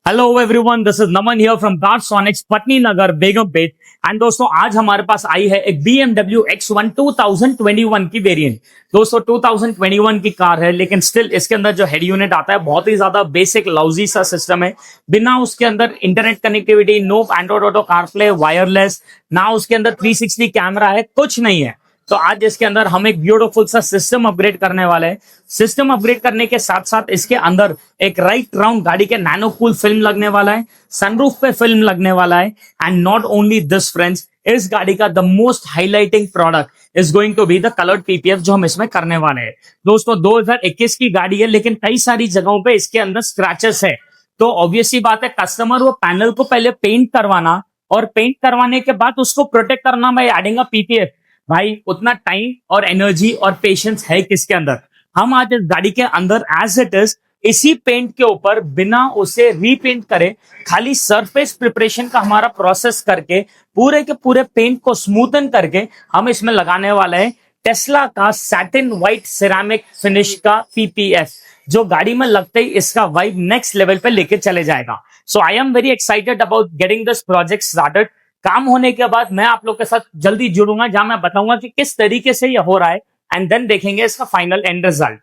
Hello everyone, this is Naman here from car Sonics Patni Nagar Begumpet. And दोस्तों आज हमारे पास आई है एक BMW X1 2021 की वेरिएंट। दोस्तों 2021 की कार है, लेकिन स्टिल इसके अंदर जो हेड यूनिट आता है बहुत ही ज्यादा बेसिक लाउजी सा सिस्टम है। बिना उसके अंदर internet connectivity, no Android auto CarPlay, wireless, ना उसके अंदर 360 कैमरा है, कुछ नहीं है। तो आज इसके अंदर हम एक ब्यूटीफुल सा सिस्टम अपग्रेड करने वाले हैं। सिस्टम अपग्रेड करने के साथ साथ इसके अंदर एक राइट राउंड गाड़ी के नैनो कूल फिल्म लगने वाला है, सनरूफ पे फिल्म लगने वाला है। And not only this friends, इस गाड़ी का the most highlighting product is going to be the coloured PPF जो हम इसमें करने वाले हैं। दोस्तों 2021 की गाड़ी है, लेकिन कई सारी जगहों पे इसके अंदर स्क्रैचेस है। तो ऑब्वियसली बात है, कस्टमर वो पैनल को पहले पेंट करवाना और पेंट करवाने के बाद उसको प्रोटेक्ट करना बाय एडिंग अ पीपीएफ। भाई उतना टाइम और एनर्जी और पेशेंस है किसके अंदर? हम आज इस गाड़ी के अंदर एज इट इज इसी पेंट के ऊपर बिना उसे रीपेंट करे, खाली सरफेस प्रिपरेशन का हमारा प्रोसेस करके पूरे के पूरे पेंट को स्मूथन करके हम इसमें लगाने वाले हैं टेस्ला का सैटिन व्हाइट सिरेमिक फिनिश का पीपीएफ, जो गाड़ी में लगते ही इसका वाइब नेक्स्ट लेवल पे लेके चले जाएगा। So I am very excited about getting this project started. काम होने के बाद मैं आप लोग के साथ जल्दी जुड़ूंगा, जहां मैं बताऊंगा कि किस तरीके से यह हो रहा है, एंड देन देखेंगे इसका final and result.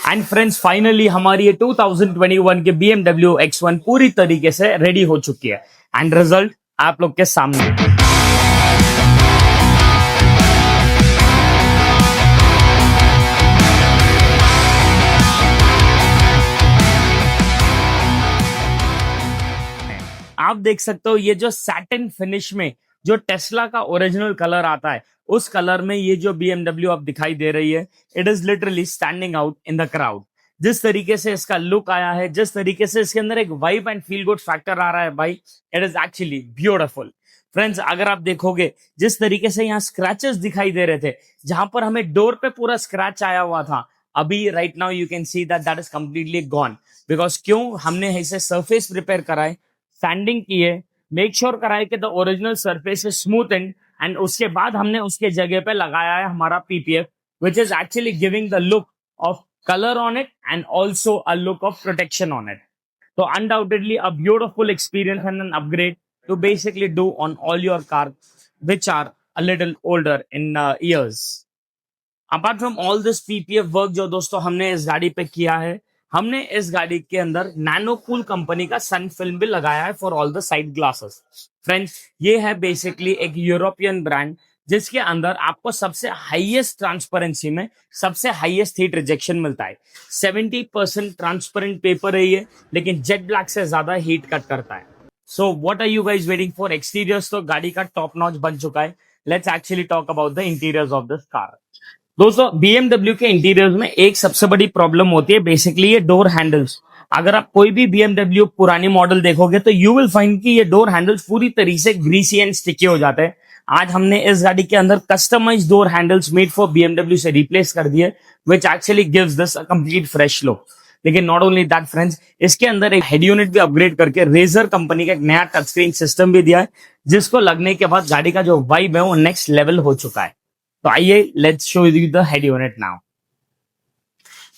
And friends finally हमारी ये 2021 के BMW X1 पूरी तरीके से रेडी हो चुकी है, एंड रिजल्ट आप लोग के सामने। आप देख सकते हो ये जो सैटिन फिनिश में जो टेस्ला का ओरिजिनल कलर आता है, उस कलर में ये जो BMW अब दिखाई दे रही है, it is literally standing out in the crowd. जिस तरीके से इसका लुक आया है, जिस तरीके से इसके अंदर एक vibe and feel good factor आ रहा है, भाई it is actually beautiful. Friends अगर आप देखोगे जिस तरीके से यहाँ स्क्रैचेस दिखाई दे रहे थे, जहां पर हमें डोर पे पूरा स्क्रैच आया हुआ था, अभी right now you can see that that is completely gone. Because क्यों? हमने इसे सरफेस प्रिपेयर कराए, सैंडिंग की है, मेक श्योर कराए कि the original surface is smooth and उसके बाद हमने उसके जगह पे लगाया है हमारा PPF, which is actually giving the look of colour on it and also a look of protection on it. तो undoubtedly a beautiful experience and an upgrade to basically do on all your car which are a little older in years. Apart from all this PPF work जो दोस्तों हमने इस गाड़ी पे किया है, हमने इस गाड़ी के अंदर NanoCool कंपनी का सन फिल्म भी लगाया है for all the side glasses. Friends ये है बेसिकली एक यूरोपियन ब्रांड, जिसके अंदर आपको सबसे हाईएस्ट ट्रांसपेरेंसी में सबसे हाईएस्ट हीट रिजेक्शन मिलता है। 70% ट्रांसपेरेंट पेपर है ये, लेकिन जेट ब्लैक से ज्यादा हीट कट करता है। So what are you guys waiting for? Exteriors तो गाड़ी का टॉप नॉच बन चुका है। Let's actually talk about the interiors of this car. दोस्तों BMW के इंटीरियर्स में एक सबसे बड़ी प्रॉब्लम होती है बेसिकली ये डोर हैंडल्स। अगर आप कोई भी BMW पुरानी मॉडल देखोगे तो यू विल फाइंड कि ये डोर हैंडल्स पूरी तरीके से ग्रीसी एंड स्टिकी हो जाते हैं। आज हमने इस गाड़ी के अंदर customized door handles made for BMW से रिप्लेस कर दिए, which actually gives this a complete fresh look. लेकिन नॉट ओनली दैट फ्रेंड्स, इसके अंदर एक हेड यूनिट भी अपग्रेड करके रेजर कंपनी का एक नया टच स्क्रीन सिस्टम भी दिया है, जिसको लगने के बाद गाड़ी का जो वाइब है वो नेक्स्ट लेवल हो चुका है। तो आइए let's show you the head unit now.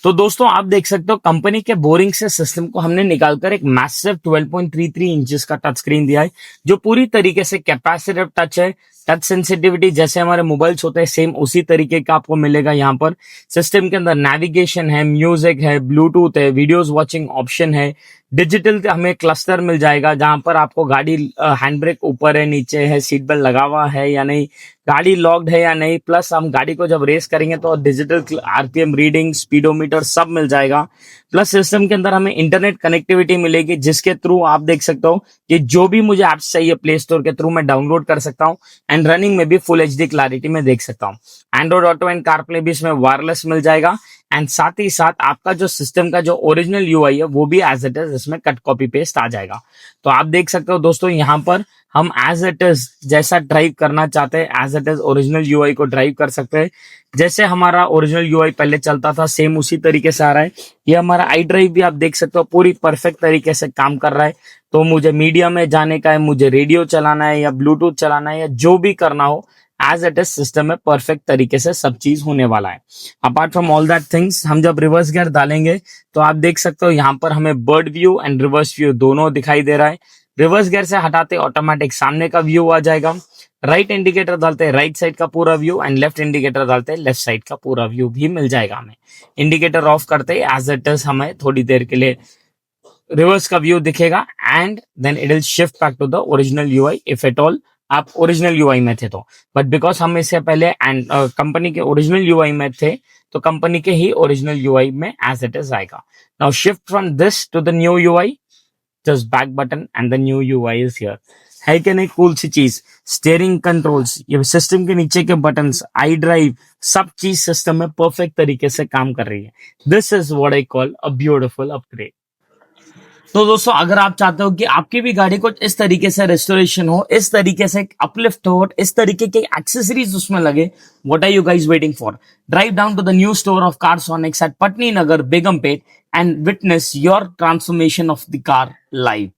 तो दोस्तों आप देख सकते हो कंपनी के बोरिंग से सिस्टम को हमने निकालकर एक मैसिव 12.33 इंचेस का टच स्क्रीन दिया है, जो पूरी तरीके से कैपेसिटिव टच है, टच सेंसिटिविटी जैसे हमारे मोबाइल्स होते हैं सेम उसी तरीके का आपको मिलेगा यहाँ पर। सिस्टम के अंदर नेविगेशन है, म्यूजिक है, ब्लूटूथ है, वीडियोस वॉचिंग ऑप्शन है, डिजिटल हमें क्लस्टर मिल जाएगा जहां पर आपको गाड़ी हैंड ब्रेक ऊपर है नीचे है, सीट बेल्ट लगा हुआ है या नहीं, गाड़ी लॉक्ड है या नहीं, प्लस हम गाड़ी को जब रेस करेंगे तो डिजिटल आरपीएम रीडिंग, स्पीडोमीटर सब मिल जाएगा। प्लस सिस्टम के अंदर हमें इंटरनेट कनेक्टिविटी मिलेगी जिसके थ्रू आप देख सकते हो कि जो भी मुझे ऐप्स चाहिए प्ले स्टोर के थ्रू मैं डाउनलोड कर सकता हूँ एंड रनिंग में भी फुल एचडी क्लैरिटी में देख सकता हूँ। एंड्रॉइड ऑटो एंड कारप्ले भी इसमें वायरलेस मिल जाएगा एंड साथ ही साथ आपका जो सिस्टम का जो ओरिजिनल यूआई है वो भी एज इट इज इसमें कट कॉपी पेस्ट आ जाएगा। तो आप देख सकते हो दोस्तों यहाँ पर हम एज इट इज जैसा ड्राइव करना चाहते हैं as it is original UI को ड्राइव कर सकते हैं। जैसे हमारा ओरिजिनल यूआई पहले चलता था सेम उसी तरीके से आ रहा है। ये हमारा आई ड्राइव भी आप देख सकते हो पूरी परफेक्ट तरीके से काम कर रहा है। तो मुझे मीडिया में जाने का है, मुझे रेडियो चलाना है या ब्लूटूथ चलाना है या जो भी करना हो एज इट इज सिस्टम में परफेक्ट तरीके से सब चीज होने वाला है। Apart from all that things हम जब रिवर्स गियर डालेंगे तो आप देख सकते हो यहाँ पर हमें bird view and reverse view दोनों दिखाई दे रहा है। रिवर्स गियर से हटाते ऑटोमेटिक सामने का व्यू आ जाएगा, राइट इंडिकेटर डालते राइट साइड का पूरा व्यू एंड लेफ्ट इंडिकेटर डालते लेफ्ट साइड का पूरा व्यू भी मिल जाएगा हमें। इंडिकेटर ऑफ करते एज इट इज हमें थोड़ी देर के लिए रिवर्स का व्यू दिखेगा and then it will shift back to the original UI if at all आप ओरिजिनल यूआई में थे तो। बट बिकॉज हम इससे पहले एंड कंपनी के ओरिजिनल यूआई में थे तो कंपनी के ही ओरिजिनल यूआई में एज इट इज आएगा। Now shift from this to the new UI, just back button and the new UI is here. है कि नहीं कूल सी चीज। स्टीयरिंग कंट्रोल्स, ये सिस्टम के नीचे के बटन्स, आई ड्राइव, सब चीज सिस्टम में परफेक्ट तरीके से काम कर रही है। This is what I call a beautiful upgrade. तो दोस्तों अगर आप चाहते हो कि आपकी भी गाड़ी को इस तरीके से रेस्टोरेशन हो, इस तरीके से अपलिफ्ट हो, इस तरीके के एक्सेसरीज उसमें लगे, what are you guys waiting for? Drive down to the new store of Carsonics at Patny Nagar, Begumpet and witness your transformation of the car live.